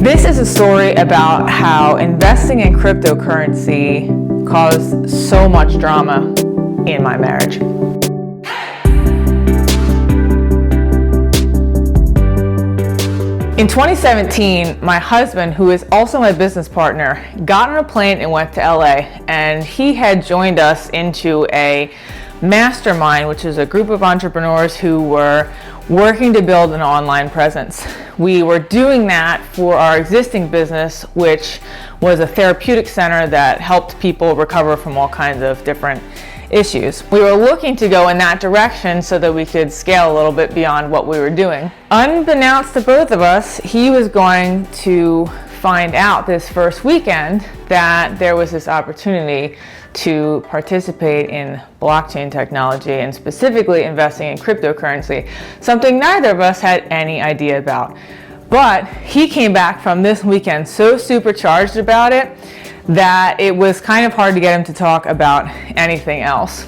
This is a story about how investing in cryptocurrency caused so much drama in my marriage. In 2017, my husband, who is also my business partner, got on a plane and went to LA, and he had joined us into a mastermind, which is a group of entrepreneurs who were working to build an online presence. We were doing that for our existing business, which was a therapeutic center that helped people recover from all kinds of different issues. We were looking to go in that direction so that we could scale a little bit beyond what we were doing. Unbeknownst to both of us, he was going to find out this first weekend that there was this opportunity to participate in blockchain technology and specifically investing in cryptocurrency, something neither of us had any idea about. But he came back from this weekend so supercharged about it that it was kind of hard to get him to talk about anything else.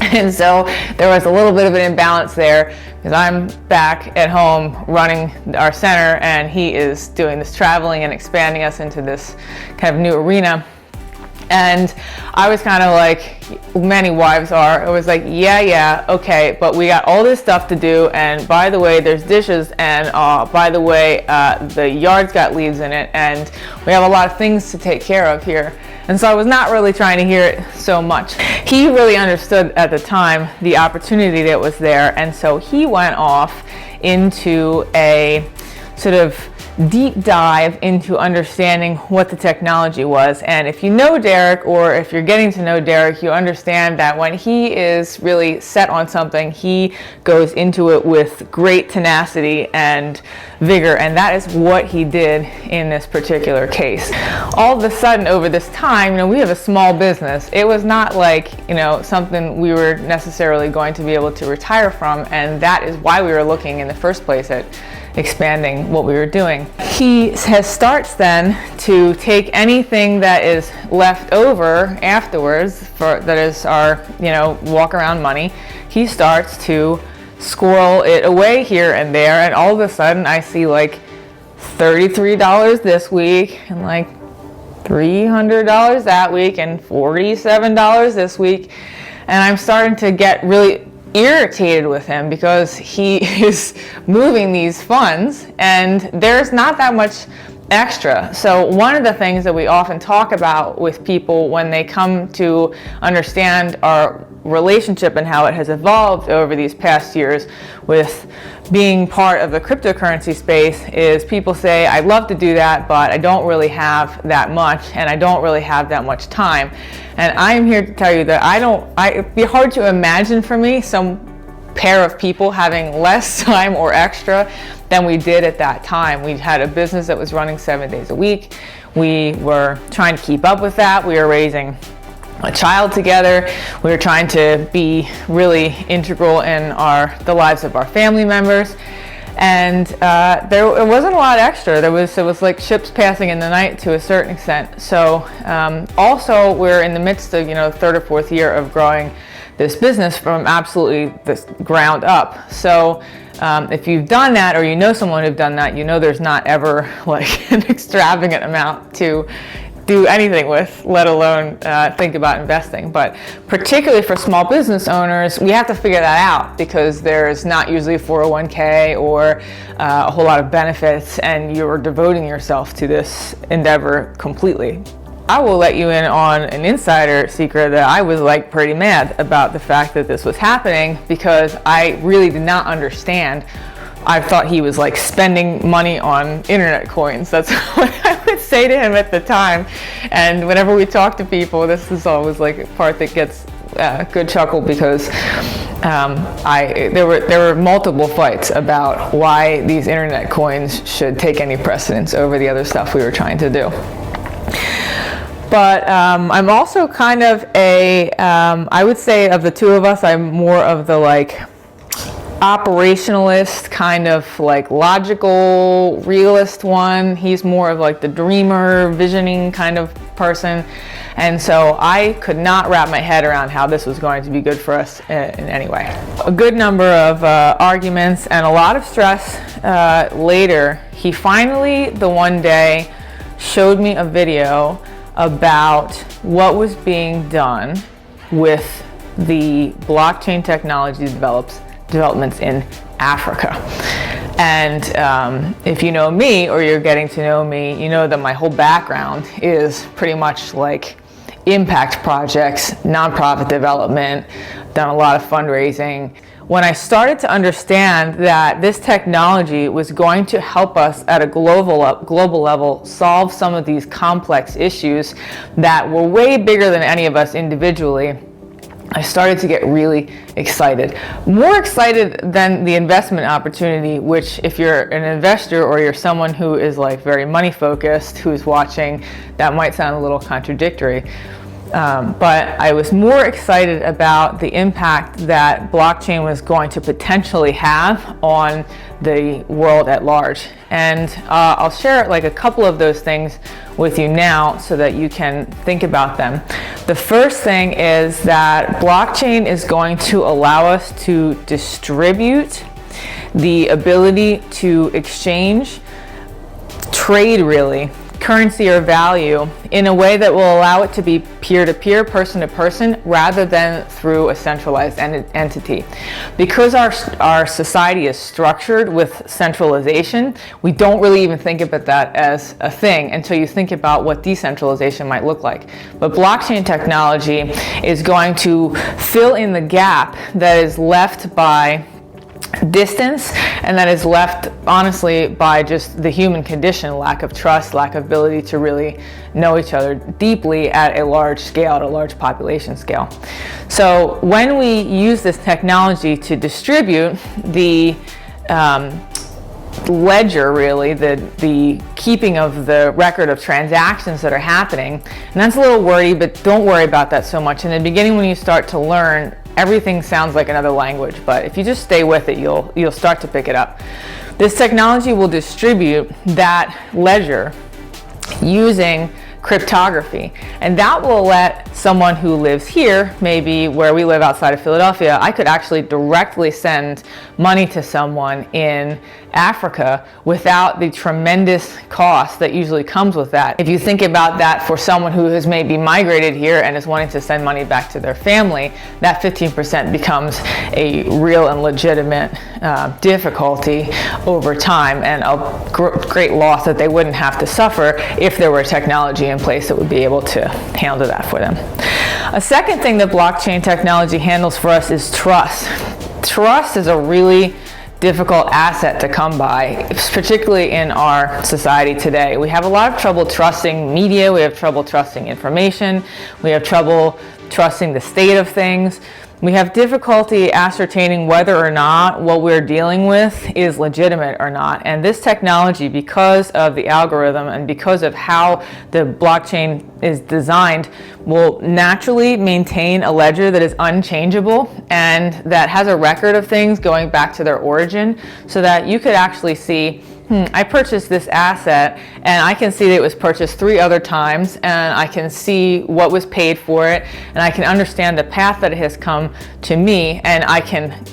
And so there was a little bit of an imbalance there because I'm back at home running our center and he is doing this traveling and expanding us into this kind of new arena. And I was kind of like many wives are. It was like, yeah, okay, but we got all this stuff to do, and by the way, there's dishes, and by the way, the yard's got leaves in it, and we have a lot of things to take care of here. And so I was not really trying to hear it so much. He really understood at the time the opportunity that was there, and so he went off into a sort of deep dive into understanding what the technology was. And if you know Derek, or if you're getting to know Derek, you understand that when he is really set on something, he goes into it with great tenacity and vigor, and that is what he did in this particular case. All of a sudden, over this time, we have a small business. It was not like, something we were necessarily going to be able to retire from, and that is why we were looking in the first place at expanding what we were doing. He starts then to take anything that is left over afterwards, that is our, walk around money. He starts to squirrel it away here and there, and all of a sudden I see like $33 this week and like $300 that week and $47 this week, and I'm starting to get really irritated with him because he is moving these funds and there's not that much extra. So one of the things that we often talk about with people when they come to understand our relationship and how it has evolved over these past years with being part of the cryptocurrency space is people say, I'd love to do that, but I don't really have that much and I don't really have that much time. And I'm here to tell you that it'd be hard to imagine for me some pair of people having less time or extra than we did at that time. We had a business that was running 7 days a week. We were trying to keep up with that. We were raising a child together. We were trying to be really integral in the lives of our family members. And it wasn't a lot extra. It was like ships passing in the night to a certain extent. So also we're in the midst of third or fourth year of growing this business from absolutely the ground up. So if you've done that, or you know someone who's done that, there's not ever like an extravagant amount to do anything with, let alone think about investing. But particularly for small business owners, we have to figure that out because there's not usually a 401k or a whole lot of benefits, and you're devoting yourself to this endeavor completely. I will let you in on an insider secret that I was like pretty mad about the fact that this was happening because I really did not understand. I thought he was like spending money on internet coins. That's what I would say to him at the time. And whenever we talk to people, this is always like a part that gets a good chuckle because there were multiple fights about why these internet coins should take any precedence over the other stuff we were trying to do. But I'm also kind of I would say of the two of us, I'm more of the like operationalist, kind of like logical, realist one. He's more of like the dreamer, visioning kind of person. And so I could not wrap my head around how this was going to be good for us in any way. A good number of arguments and a lot of stress later, he finally, the one day, showed me a video about what was being done with the blockchain technology developments in Africa. And if you know me, or you're getting to know me, you know that my whole background is pretty much like impact projects, nonprofit development, done a lot of fundraising. When I started to understand that this technology was going to help us at a global level solve some of these complex issues that were way bigger than any of us individually, I started to get really excited. More excited than the investment opportunity, which if you're an investor or you're someone who is like very money focused, who's watching, that might sound a little contradictory. But I was more excited about the impact that blockchain was going to potentially have on the world at large. And I'll share like a couple of those things with you now so that you can think about them. The first thing is that blockchain is going to allow us to distribute the ability to exchange, trade really, currency or value in a way that will allow it to be peer-to-peer, person-to-person, rather than through a centralized entity. Because our society is structured with centralization, we don't really even think about that as a thing until you think about what decentralization might look like. But blockchain technology is going to fill in the gap that is left by distance, and that is left honestly by just the human condition, lack of trust, lack of ability to really know each other deeply at a large scale, at a large population scale. So when we use this technology to distribute the ledger, really, the keeping of the record of transactions that are happening, and that's a little wordy, but don't worry about that so much. In the beginning, when you start to learn, everything sounds like another language, but if you just stay with it, you'll start to pick it up. This technology will distribute that ledger using cryptography, and that will let someone who lives here, maybe where we live outside of Philadelphia, I could actually directly send money to someone in Africa without the tremendous cost that usually comes with that. If you think about that for someone who has maybe migrated here and is wanting to send money back to their family, that 15% becomes a real and legitimate difficulty over time, and a great loss that they wouldn't have to suffer if there were technology in place that would be able to handle that for them. A second thing that blockchain technology handles for us is trust. Trust is a really difficult asset to come by, particularly in our society today. We have a lot of trouble trusting media, we have trouble trusting information, we have trouble trusting the state of things. We have difficulty ascertaining whether or not what we're dealing with is legitimate or not. And this technology, because of the algorithm and because of how the blockchain is designed, will naturally maintain a ledger that is unchangeable and that has a record of things going back to their origin, so that you could actually see, I purchased this asset and I can see that it was purchased 3 other times, and I can see what was paid for it, and I can understand the path that it has come to me, and I can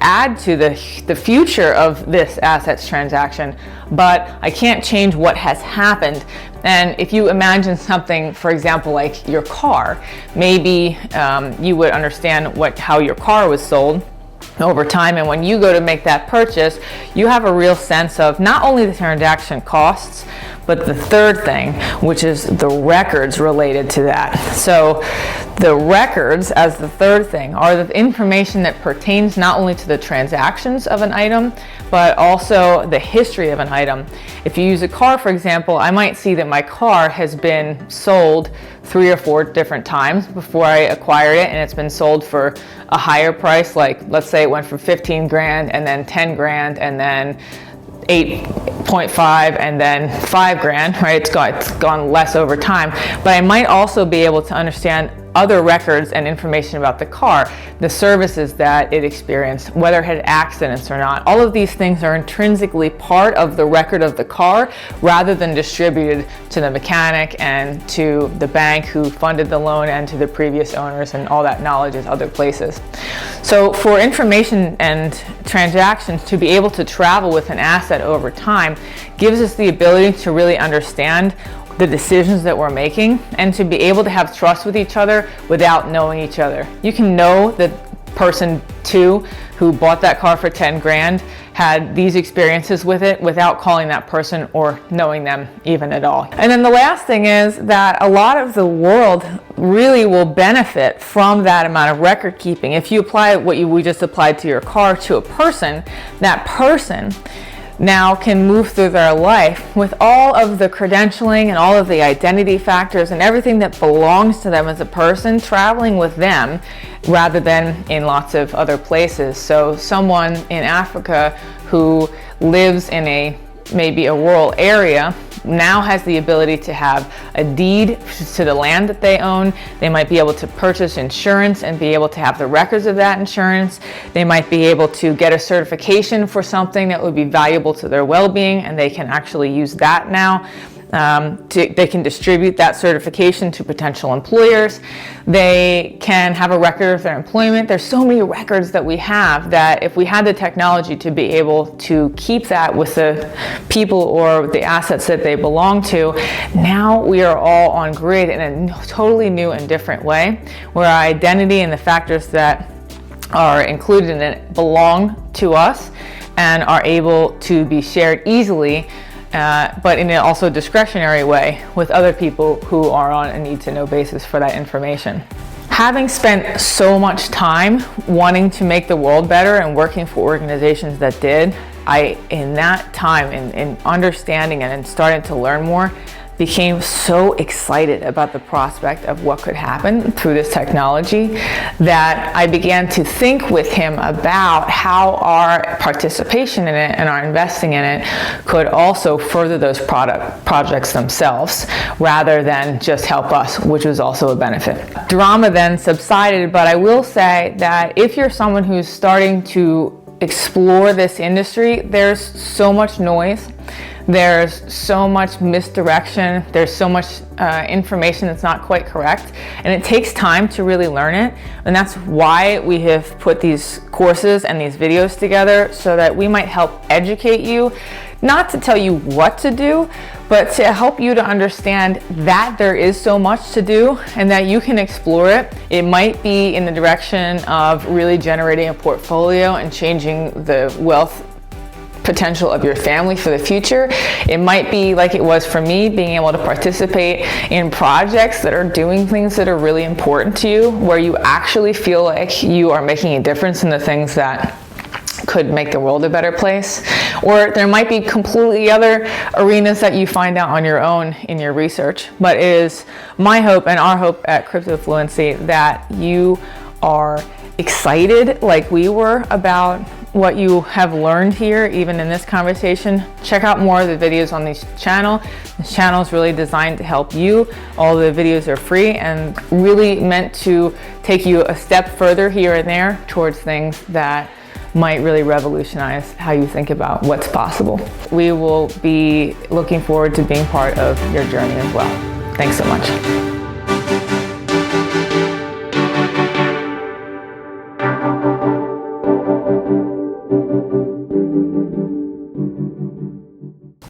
add to the future of this asset's transaction, but I can't change what has happened. And if you imagine something, for example, like your car, maybe you would understand how your car was sold over time, and when you go to make that purchase, you have a real sense of not only the transaction costs, but the third thing, which is the records related to that. So the records, as the third thing, are the information that pertains not only to the transactions of an item, but also the history of an item. If you use a car, for example, I might see that my car has been sold 3 or 4 different times before I acquired it, and it's been sold for a higher price, like let's say it went for 15 grand and then 10 grand and then 8.5 and then 5 grand, right? It's gone less over time. But I might also be able to understand other records and information about the car, the services that it experienced, whether it had accidents or not. All of these things are intrinsically part of the record of the car rather than distributed to the mechanic and to the bank who funded the loan and to the previous owners, and all that knowledge is other places. So for information and transactions to be able to travel with an asset over time gives us the ability to really understand the decisions that we're making and to be able to have trust with each other without knowing each other. You can know that person 2 who bought that car for 10 grand had these experiences with it without calling that person or knowing them even at all. And then the last thing is that a lot of the world really will benefit from that amount of record keeping. If you apply what we just applied to your car to a person, that person now can move through their life with all of the credentialing and all of the identity factors and everything that belongs to them as a person traveling with them rather than in lots of other places. So someone in Africa who lives in maybe a rural area now has the ability to have a deed to the land that they own. They might be able to purchase insurance and be able to have the records of that insurance. They might be able to get a certification for something that would be valuable to their well-being, and they can actually use that now. They can distribute that certification to potential employers. They can have a record of their employment. There's so many records that we have that if we had the technology to be able to keep that with the people or the assets that they belong to, now we are all on grid in a totally new and different way, where our identity and the factors that are included in it belong to us and are able to be shared easily, but in an also discretionary way with other people who are on a need-to-know basis for that information. Having spent so much time wanting to make the world better and working for organizations that did, in that time, in understanding and in starting to learn more, became so excited about the prospect of what could happen through this technology that I began to think with him about how our participation in it and our investing in it could also further those projects themselves rather than just help us, which was also a benefit. Drama then subsided, but I will say that if you're someone who's starting to explore this industry, there's so much noise. There's so much misdirection. There's so much information that's not quite correct. And it takes time to really learn it. And that's why we have put these courses and these videos together so that we might help educate you, not to tell you what to do, but to help you to understand that there is so much to do and that you can explore it. It might be in the direction of really generating a portfolio and changing the wealth potential of your family for the future. It might be like it was for me, being able to participate in projects that are doing things that are really important to you, where you actually feel like you are making a difference in the things that could make the world a better place. Or there might be completely other arenas that you find out on your own in your research. But it is my hope and our hope at Cryptofluency that you are excited like we were about what you have learned here, even in this conversation. Check out more of the videos on this channel. This channel is really designed to help you. All the videos are free and really meant to take you a step further here and there towards things that might really revolutionize how you think about what's possible. We will be looking forward to being part of your journey as well. Thanks so much.